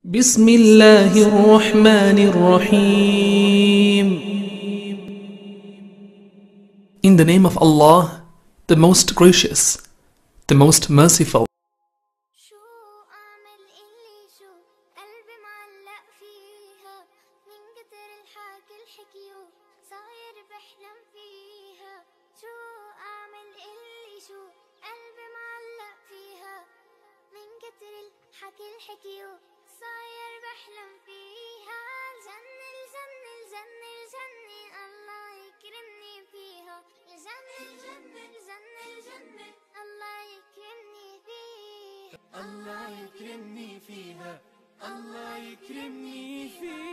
بسم الله الرحمن الرحيم. In the name of Allah, the most gracious, the most merciful. شو أعمل اللي شو قلبي معلق فيها من كتر الحكي الحكيو صاير بحلم فيها. شو أعمل اللي شو قلبي معلق فيها من كتر الحكي الحكيو صاير بحلم فيها. الجنة الجنة الجنة الجنة الله يكرمني فيها. الجنة الجنة الجنة الجنة الله يكرمني فيها. الله يكرمني فيها، الله يكرمني فيها.